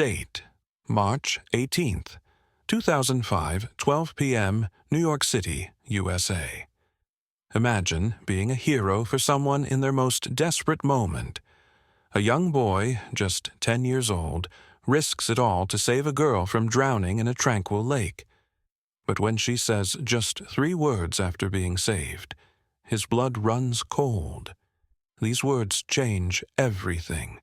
Date: March 18th, 2005, 12 p.m., New York City, USA. Imagine being a hero for someone in their most desperate moment. A young boy, just 10 years old, risks it all to save a girl from drowning in a tranquil lake. But when she says just 3 words after being saved, his blood runs cold. These words change everything.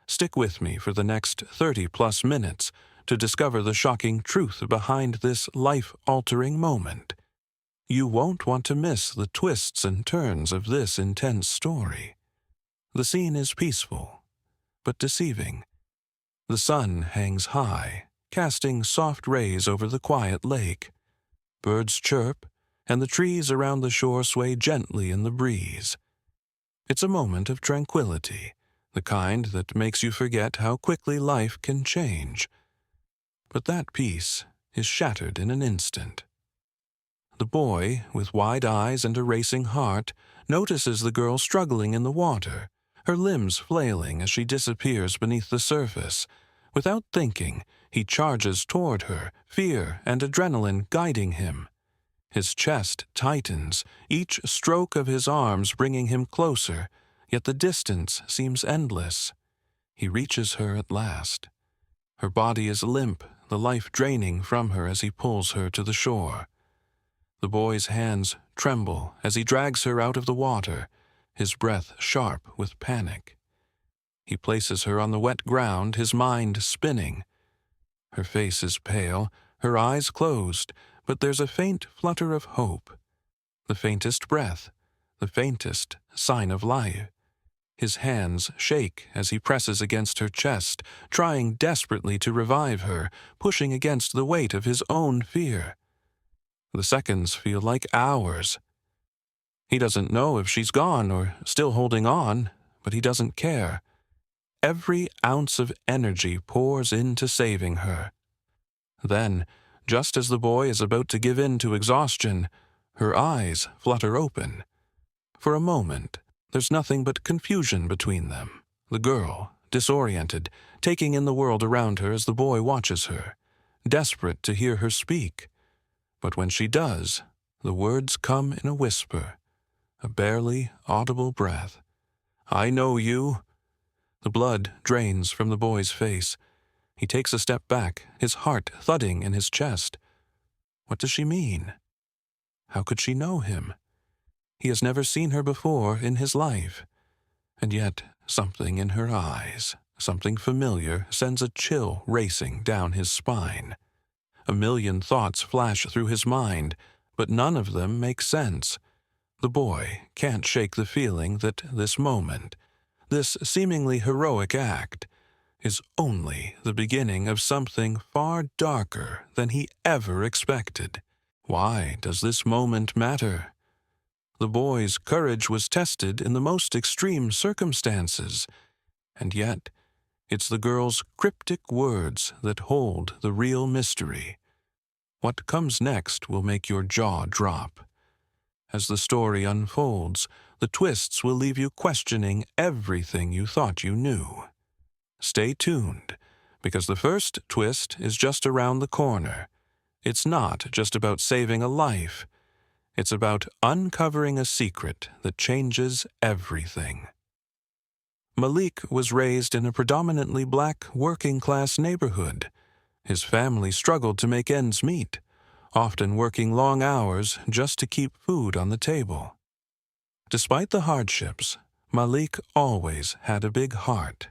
Stick with me for the next 30-plus minutes to discover the shocking truth behind this life-altering moment. You won't want to miss the twists and turns of this intense story. The scene is peaceful, but deceiving. The sun hangs high, casting soft rays over the quiet lake. Birds chirp, and the trees around the shore sway gently in the breeze. It's a moment of tranquility, the kind that makes you forget how quickly life can change. But that peace is shattered in an instant. The boy, with wide eyes and a racing heart, notices the girl struggling in the water, her limbs flailing as she disappears beneath the surface. Without thinking, he charges toward her, fear and adrenaline guiding him. His chest tightens, each stroke of his arms bringing him closer, yet the distance seems endless. He reaches her at last. Her body is limp, the life draining from her as he pulls her to the shore. The boy's hands tremble as he drags her out of the water, his breath sharp with panic. He places her on the wet ground, his mind spinning. Her face is pale, her eyes closed, but there's a faint flutter of hope. The faintest breath, the faintest sign of life. His hands shake as he presses against her chest, trying desperately to revive her, pushing against the weight of his own fear. The seconds feel like hours. He doesn't know if she's gone or still holding on, but he doesn't care. Every ounce of energy pours into saving her. Then, just as the boy is about to give in to exhaustion, her eyes flutter open. For a moment, there's nothing but confusion between them. The girl, disoriented, taking in the world around her as the boy watches her, desperate to hear her speak. But when she does, the words come in a whisper, a barely audible breath. "I know you." The blood drains from the boy's face. He takes a step back, his heart thudding in his chest. What does she mean? How could she know him? He has never seen her before in his life. And yet, something in her eyes, something familiar, sends a chill racing down his spine. A million thoughts flash through his mind, but none of them make sense. The boy can't shake the feeling that this moment, this seemingly heroic act, is only the beginning of something far darker than he ever expected. Why does this moment matter? The boy's courage was tested in the most extreme circumstances, and yet it's the girl's cryptic words that hold the real mystery. What comes next will make your jaw drop. As the story unfolds, the twists will leave you questioning everything you thought you knew. Stay tuned, because the first twist is just around the corner. It's not just about saving a life. It's about uncovering a secret that changes everything. Malik was raised in a predominantly black working-class neighborhood. His family struggled to make ends meet, often working long hours just to keep food on the table. Despite the hardships, Malik always had a big heart.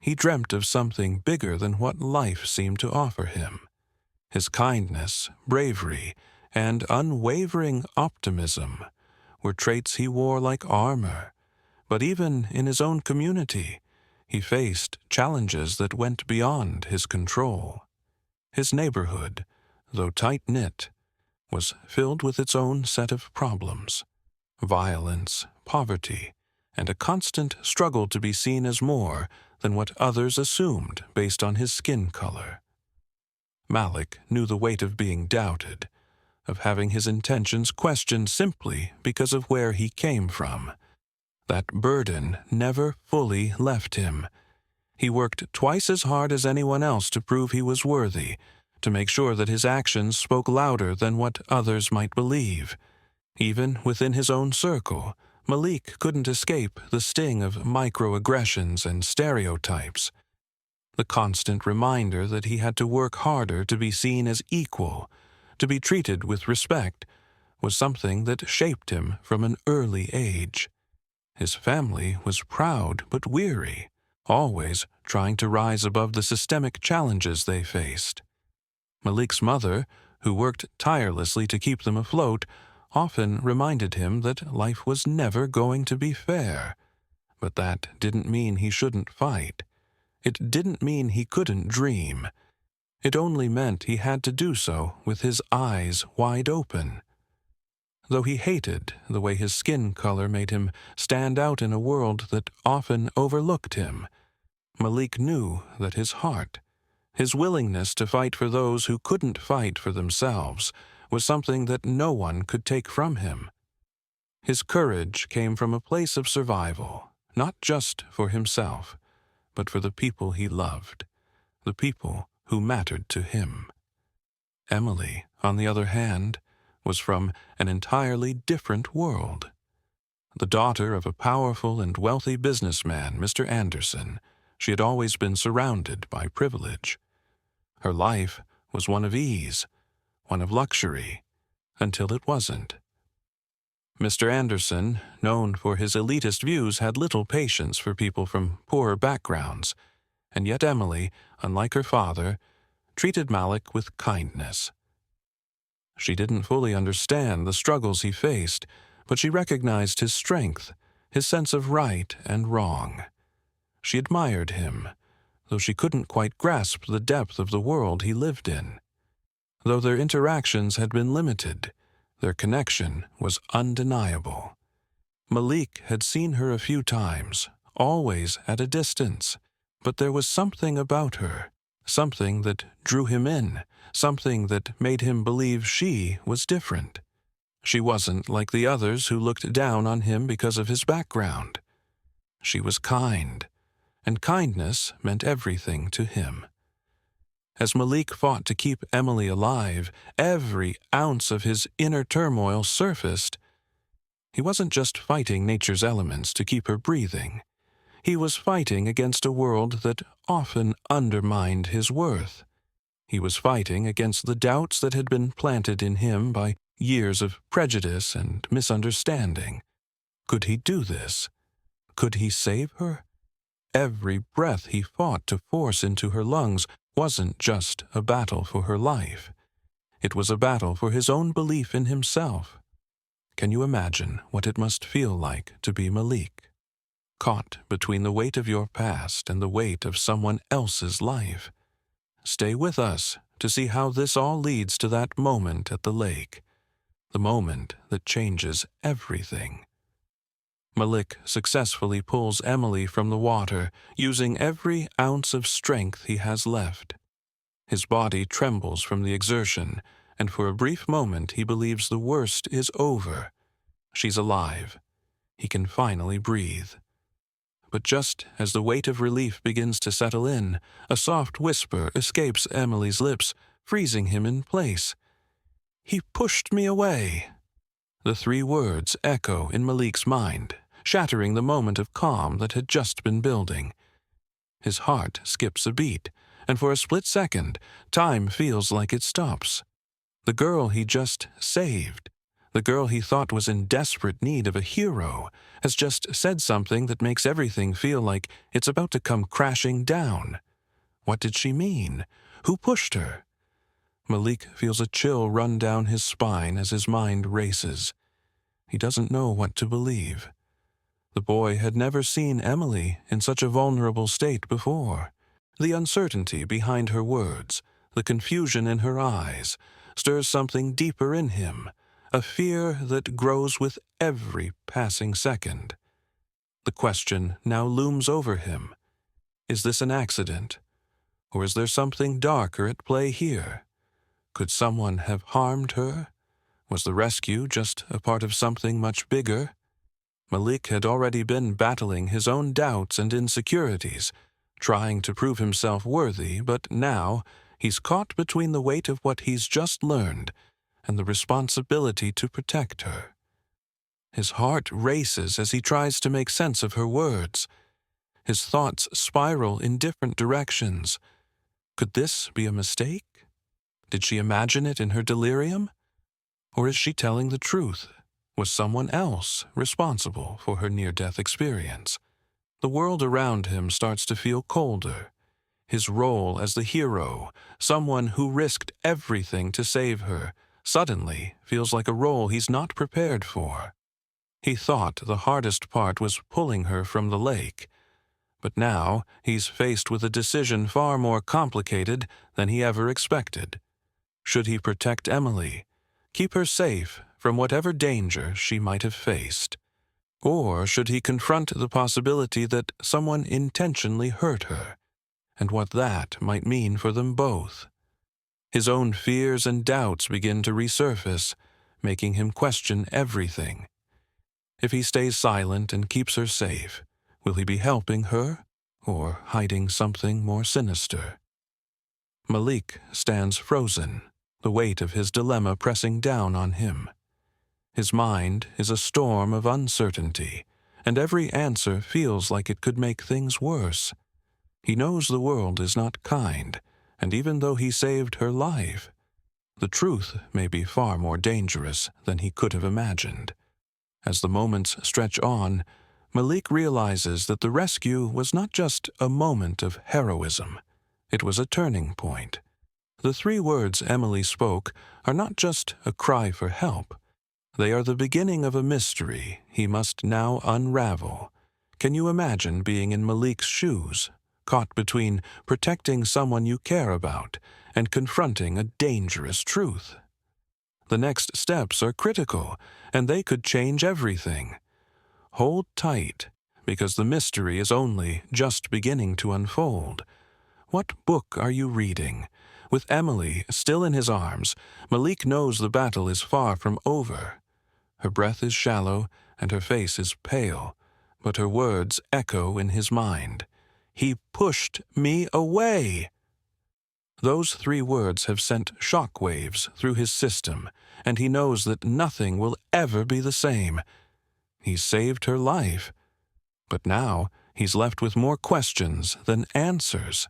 He dreamt of something bigger than what life seemed to offer him. His kindness, bravery, and unwavering optimism were traits he wore like armor. But even in his own community, he faced challenges that went beyond his control. His neighborhood, though tight-knit, was filled with its own set of problems: violence, poverty, and a constant struggle to be seen as more than what others assumed based on his skin color. Malik knew the weight of being doubted, of having his intentions questioned simply because of where he came from. That burden never fully left him. He worked twice as hard as anyone else to prove he was worthy, to make sure that his actions spoke louder than what others might believe. Even within his own circle, Malik couldn't escape the sting of microaggressions and stereotypes. The constant reminder that he had to work harder to be seen as equal, to be treated with respect, was something that shaped him from an early age. His family was proud but weary, always trying to rise above the systemic challenges they faced. Malik's mother, who worked tirelessly to keep them afloat, often reminded him that life was never going to be fair. But that didn't mean he shouldn't fight. It didn't mean he couldn't dream. It only meant he had to do so with his eyes wide open. Though he hated the way his skin color made him stand out in a world that often overlooked him, Malik knew that his heart, his willingness to fight for those who couldn't fight for themselves, was something that no one could take from him. His courage came from a place of survival, not just for himself, but for the people he loved, the people who mattered to him. Emily, on the other hand, was from an entirely different world. The daughter of a powerful and wealthy businessman, Mr. Anderson, she had always been surrounded by privilege. Her life was one of ease, one of luxury, until it wasn't. Mr. Anderson, known for his elitist views, had little patience for people from poorer backgrounds, and yet Emily, unlike her father, treated Malik with kindness. She didn't fully understand the struggles he faced, but she recognized his strength, his sense of right and wrong. She admired him, though she couldn't quite grasp the depth of the world he lived in. Though their interactions had been limited, their connection was undeniable. Malik had seen her a few times, always at a distance, but there was something about her, something that drew him in, something that made him believe she was different. She wasn't like the others who looked down on him because of his background. She was kind, and kindness meant everything to him. As Malik fought to keep Emily alive, every ounce of his inner turmoil surfaced. He wasn't just fighting nature's elements to keep her breathing. He was fighting against a world that often undermined his worth. He was fighting against the doubts that had been planted in him by years of prejudice and misunderstanding. Could he do this? Could he save her? Every breath he fought to force into her lungs wasn't just a battle for her life. It was a battle for his own belief in himself. Can you imagine what it must feel like to be Malik? Caught between the weight of your past and the weight of someone else's life. Stay with us to see how this all leads to that moment at the lake, the moment that changes everything. Malik successfully pulls Emily from the water, using every ounce of strength he has left. His body trembles from the exertion, and for a brief moment he believes the worst is over. She's alive. He can finally breathe. But just as the weight of relief begins to settle in, a soft whisper escapes Emily's lips, freezing him in place. "He pushed me away." The three words echo in Malik's mind, shattering the moment of calm that had just been building. His heart skips a beat, and for a split second, time feels like it stops. The girl he just saved, the girl he thought was in desperate need of a hero, has just said something that makes everything feel like it's about to come crashing down. What did she mean? Who pushed her? Malik feels a chill run down his spine as his mind races. He doesn't know what to believe. The boy had never seen Emily in such a vulnerable state before. The uncertainty behind her words, the confusion in her eyes, stirs something deeper in him, a fear that grows with every passing second. The question now looms over him. Is this an accident? Or is there something darker at play here? Could someone have harmed her? Was the rescue just a part of something much bigger? Malik had already been battling his own doubts and insecurities, trying to prove himself worthy, but now he's caught between the weight of what he's just learned and the responsibility to protect her. His heart races as he tries to make sense of her words. His thoughts spiral in different directions. Could this be a mistake? Did she imagine it in her delirium? Or is she telling the truth? Was someone else responsible for her near-death experience? The world around him starts to feel colder. His role as the hero, someone who risked everything to save her, suddenly feels like a role he's not prepared for. He thought the hardest part was pulling her from the lake, but now he's faced with a decision far more complicated than he ever expected. Should he protect Emily, keep her safe from whatever danger she might have faced? Or should he confront the possibility that someone intentionally hurt her, and what that might mean for them both? His own fears and doubts begin to resurface, making him question everything. If he stays silent and keeps her safe, will he be helping her or hiding something more sinister? Malik stands frozen, the weight of his dilemma pressing down on him. His mind is a storm of uncertainty, and every answer feels like it could make things worse. He knows the world is not kind, and even though he saved her life, the truth may be far more dangerous than he could have imagined. As the moments stretch on, Malik realizes that the rescue was not just a moment of heroism. It was a turning point. The 3 words Emily spoke are not just a cry for help. They are the beginning of a mystery he must now unravel. Can you imagine being in Malik's shoes, caught between protecting someone you care about and confronting a dangerous truth? The next steps are critical, and they could change everything. Hold tight, because the mystery is only just beginning to unfold. What book are you reading? With Emily still in his arms, Malik knows the battle is far from over. Her breath is shallow and her face is pale, but her words echo in his mind. He pushed me away. Those 3 words have sent shock waves through his system, and he knows that nothing will ever be the same. He saved her life, but now he's left with more questions than answers.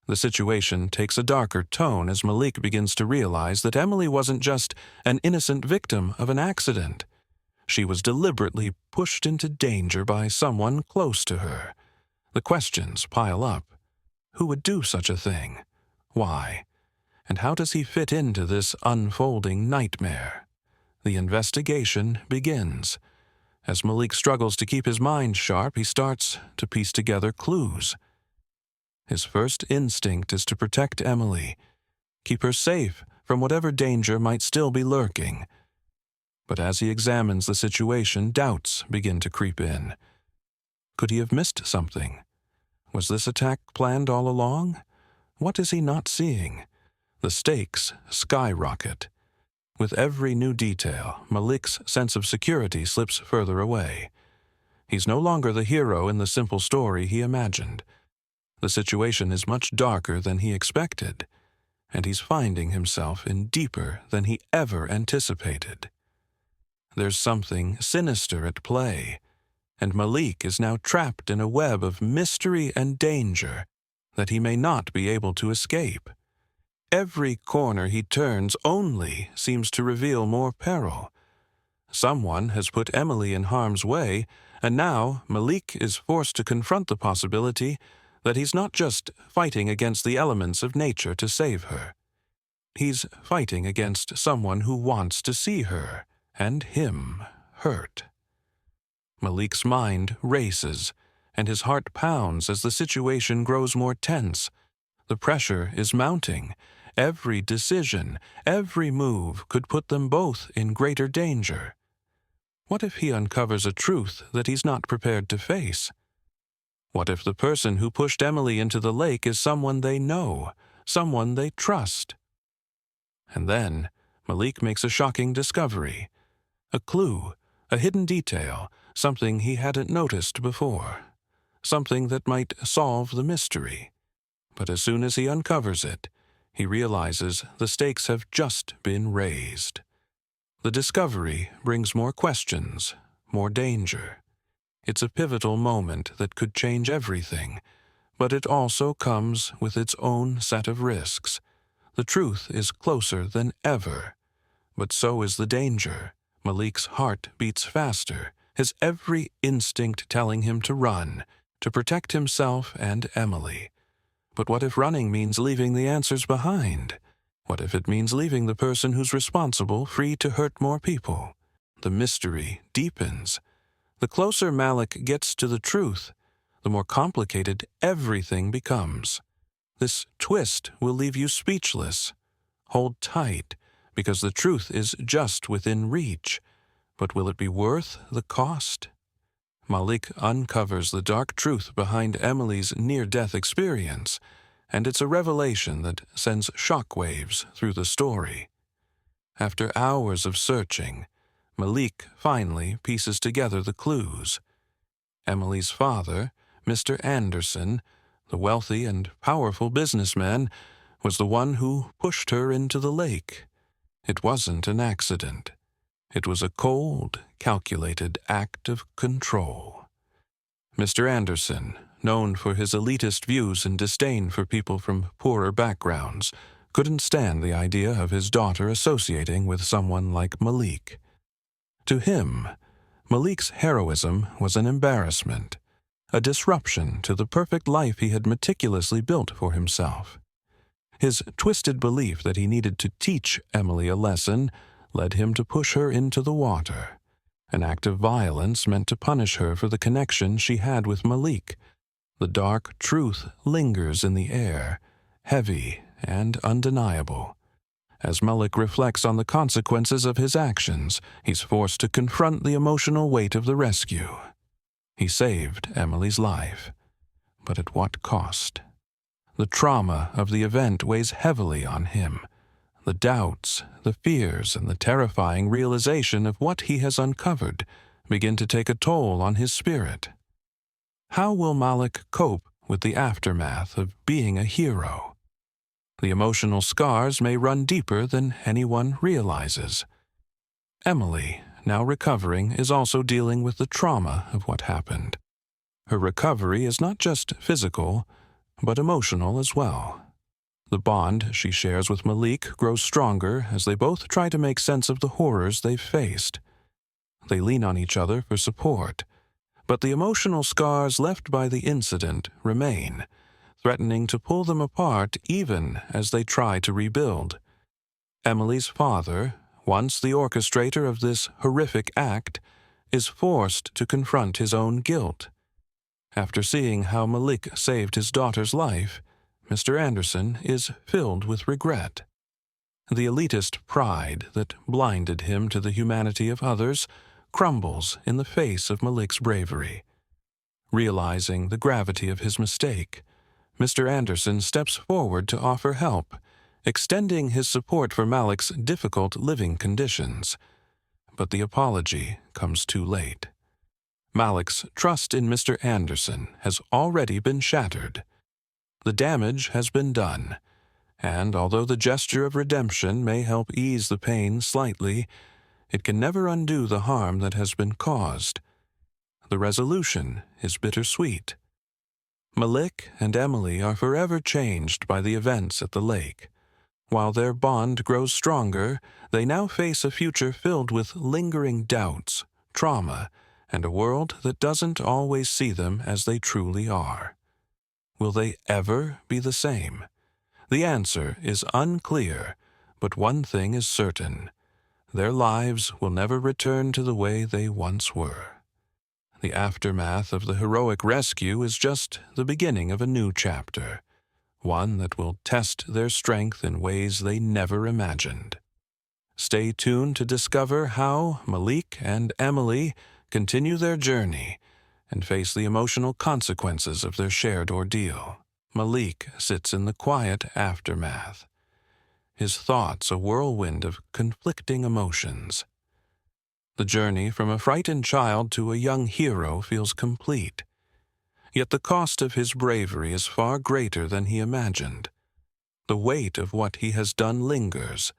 The situation takes a darker tone as Malik begins to realize that Emily wasn't just an innocent victim of an accident. She was deliberately pushed into danger by someone close to her. The questions pile up. Who would do such a thing? Why? And how does he fit into this unfolding nightmare? The investigation begins. As Malik struggles to keep his mind sharp, he starts to piece together clues. His first instinct is to protect Emily, keep her safe from whatever danger might still be lurking. But as he examines the situation, doubts begin to creep in. Could he have missed something? Was this attack planned all along? What is he not seeing? The stakes skyrocket. With every new detail, Malik's sense of security slips further away. He's no longer the hero in the simple story he imagined. The situation is much darker than he expected, and he's finding himself in deeper than he ever anticipated. There's something sinister at play, and Malik is now trapped in a web of mystery and danger that he may not be able to escape. Every corner he turns only seems to reveal more peril. Someone has put Emily in harm's way, and now Malik is forced to confront the possibility that he's not just fighting against the elements of nature to save her. He's fighting against someone who wants to see her and him hurt. Malik's mind races, and his heart pounds as the situation grows more tense. The pressure is mounting. Every decision, every move could put them both in greater danger. What if he uncovers a truth that he's not prepared to face? What if the person who pushed Emily into the lake is someone they know, someone they trust? And then Malik makes a shocking discovery. A clue, a hidden detail, something he hadn't noticed before. something that might solve the mystery. But as soon as he uncovers it, he realizes the stakes have just been raised. The discovery brings more questions, more danger. It's a pivotal moment that could change everything, but it also comes with its own set of risks. The truth is closer than ever, but so is the danger. Malik's heart beats faster, his every instinct telling him to run, to protect himself and Emily. But what if running means leaving the answers behind? What if it means leaving the person who's responsible free to hurt more people? The mystery deepens. The closer Malik gets to the truth, the more complicated everything becomes. This twist will leave you speechless. Hold tight, because the truth is just within reach. But will it be worth the cost? Malik uncovers the dark truth behind Emily's near-death experience, and it's a revelation that sends shockwaves through the story. After hours of searching, Malik finally pieces together the clues. Emily's father, Mr. Anderson, the wealthy and powerful businessman, was the one who pushed her into the lake. It wasn't an accident. It was a cold, calculated act of control. Mr. Anderson, known for his elitist views and disdain for people from poorer backgrounds, couldn't stand the idea of his daughter associating with someone like Malik. To him, Malik's heroism was an embarrassment, a disruption to the perfect life he had meticulously built for himself. His twisted belief that he needed to teach Emily a lesson led him to push her into the water, an act of violence meant to punish her for the connection she had with Malik. The dark truth lingers in the air, heavy and undeniable. As Malik reflects on the consequences of his actions, he's forced to confront the emotional weight of the rescue. He saved Emily's life, but at what cost? The trauma of the event weighs heavily on him. The doubts, the fears, and the terrifying realization of what he has uncovered begin to take a toll on his spirit. How will Malik cope with the aftermath of being a hero? The emotional scars may run deeper than anyone realizes. Emily, now recovering, is also dealing with the trauma of what happened. Her recovery is not just physical, but emotional as well. The bond she shares with Malik grows stronger as they both try to make sense of the horrors they've faced. They lean on each other for support, but the emotional scars left by the incident remain, threatening to pull them apart even as they try to rebuild. Emily's father, once the orchestrator of this horrific act, is forced to confront his own guilt. After seeing how Malik saved his daughter's life, Mr. Anderson is filled with regret. The elitist pride that blinded him to the humanity of others crumbles in the face of Malik's bravery. Realizing the gravity of his mistake, Mr. Anderson steps forward to offer help, extending his support for Malik's difficult living conditions. But the apology comes too late. Malik's trust in Mr. Anderson has already been shattered. The damage has been done, and although the gesture of redemption may help ease the pain slightly, it can never undo the harm that has been caused. The resolution is bittersweet. Malik and Emily are forever changed by the events at the lake. While their bond grows stronger, they now face a future filled with lingering doubts, trauma, and a world that doesn't always see them as they truly are. Will they ever be the same? The answer is unclear, but one thing is certain. Their lives will never return to the way they once were. The aftermath of the heroic rescue is just the beginning of a new chapter, one that will test their strength in ways they never imagined. Stay tuned to discover how Malik and Emily continue their journey and face the emotional consequences of their shared ordeal. Malik sits in the quiet aftermath, his thoughts a whirlwind of conflicting emotions. The journey from a frightened child to a young hero feels complete. Yet the cost of his bravery is far greater than he imagined. The weight of what he has done lingers,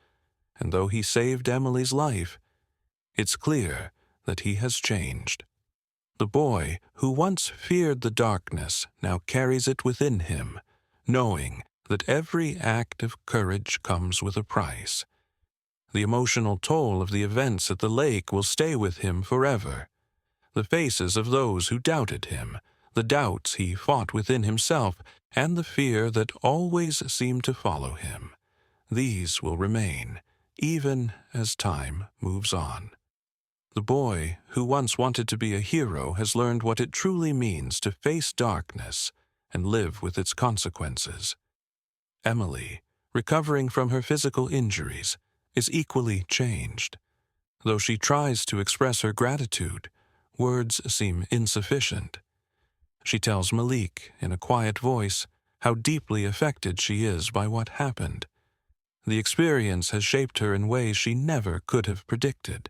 and though he saved Emily's life, it's clear that he has changed. The boy who once feared the darkness now carries it within him, knowing that every act of courage comes with a price. The emotional toll of the events at the lake will stay with him forever. The faces of those who doubted him, the doubts he fought within himself, and the fear that always seemed to follow him, these will remain, even as time moves on. The boy who once wanted to be a hero has learned what it truly means to face darkness and live with its consequences. Emily, recovering from her physical injuries, is equally changed. Though she tries to express her gratitude, words seem insufficient. She tells Malik in a quiet voice how deeply affected she is by what happened. The experience has shaped her in ways she never could have predicted.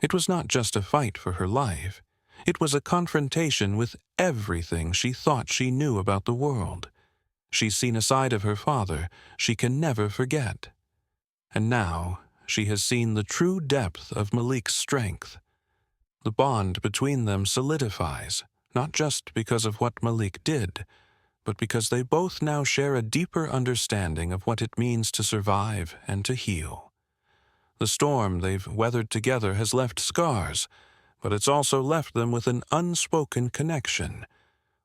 It was not just a fight for her life. It was a confrontation with everything she thought she knew about the world. She's seen a side of her father she can never forget. And now she has seen the true depth of Malik's strength. The bond between them solidifies, not just because of what Malik did, but because they both now share a deeper understanding of what it means to survive and to heal. The storm they've weathered together has left scars, but it's also left them with an unspoken connection,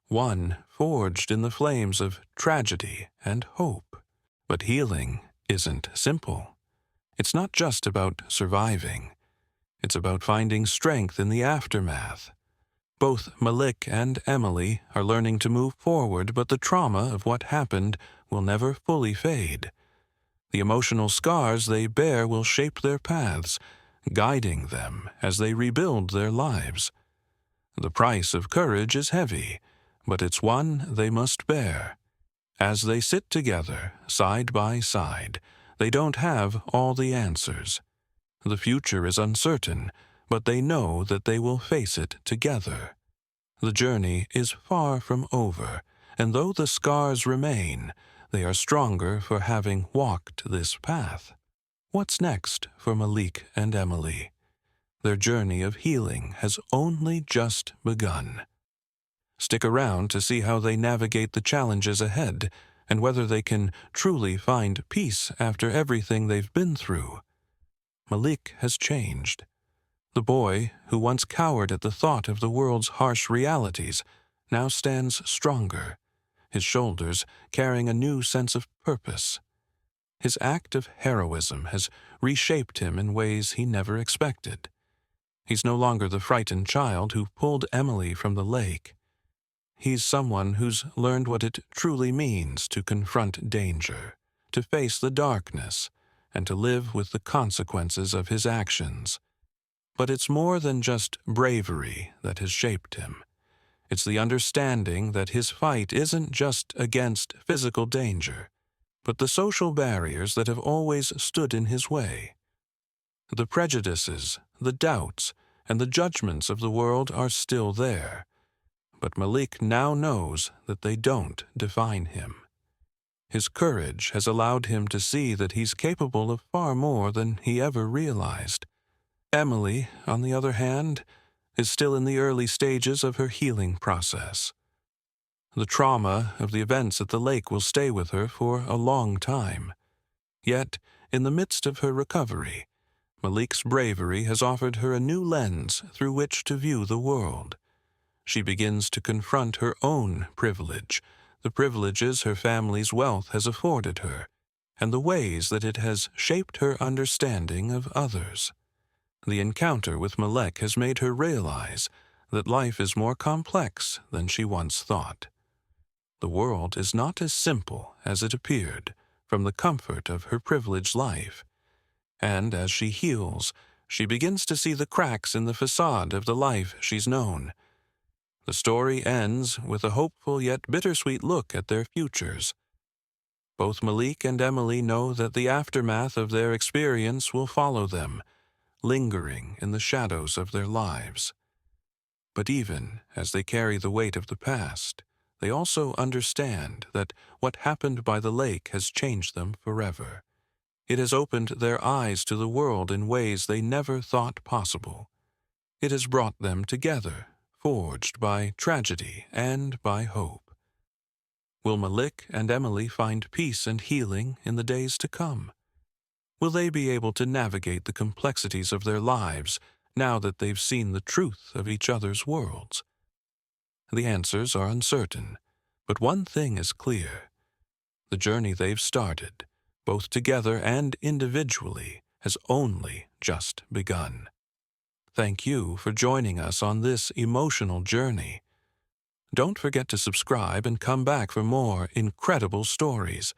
one forged in the flames of tragedy and hope. But healing isn't simple. It's not just about surviving. It's about finding strength in the aftermath. Both Malik and Emily are learning to move forward, but the trauma of what happened will never fully fade. The emotional scars they bear will shape their paths, guiding them as they rebuild their lives. The price of courage is heavy, but it's one they must bear. As they sit together, side by side, they don't have all the answers. The future is uncertain, but they know that they will face it together. The journey is far from over, and though the scars remain, they are stronger for having walked this path. What's next for Malik and Emily? Their journey of healing has only just begun. Stick around to see how they navigate the challenges ahead and whether they can truly find peace after everything they've been through. Malik has changed. The boy, who once cowered at the thought of the world's harsh realities, now stands stronger, his shoulders carrying a new sense of purpose. His act of heroism has reshaped him in ways he never expected. He's no longer the frightened child who pulled Emily from the lake. He's someone who's learned what it truly means to confront danger, to face the darkness, and to live with the consequences of his actions. But it's more than just bravery that has shaped him. It's the understanding that his fight isn't just against physical danger, but the social barriers that have always stood in his way. The prejudices, the doubts, and the judgments of the world are still there, but Malik now knows that they don't define him. His courage has allowed him to see that he's capable of far more than he ever realized. Emily, on the other hand, is still in the early stages of her healing process. The trauma of the events at the lake will stay with her for a long time. Yet, in the midst of her recovery, Malik's bravery has offered her a new lens through which to view the world. She begins to confront her own privilege, the privileges her family's wealth has afforded her, and the ways that it has shaped her understanding of others. The encounter with Malik has made her realize that life is more complex than she once thought. The world is not as simple as it appeared from the comfort of her privileged life. And as she heals, she begins to see the cracks in the facade of the life she's known. The story ends with a hopeful yet bittersweet look at their futures. Both Malik and Emily know that the aftermath of their experience will follow them, lingering in the shadows of their lives. But even as they carry the weight of the past, they also understand that what happened by the lake has changed them forever. It has opened their eyes to the world in ways they never thought possible. It has brought them together, forged by tragedy and by hope. Will Malik and Emily find peace and healing in the days to come? Will they be able to navigate the complexities of their lives now that they've seen the truth of each other's worlds? The answers are uncertain, but one thing is clear. The journey they've started, both together and individually, has only just begun. Thank you for joining us on this emotional journey. Don't forget to subscribe and come back for more incredible stories.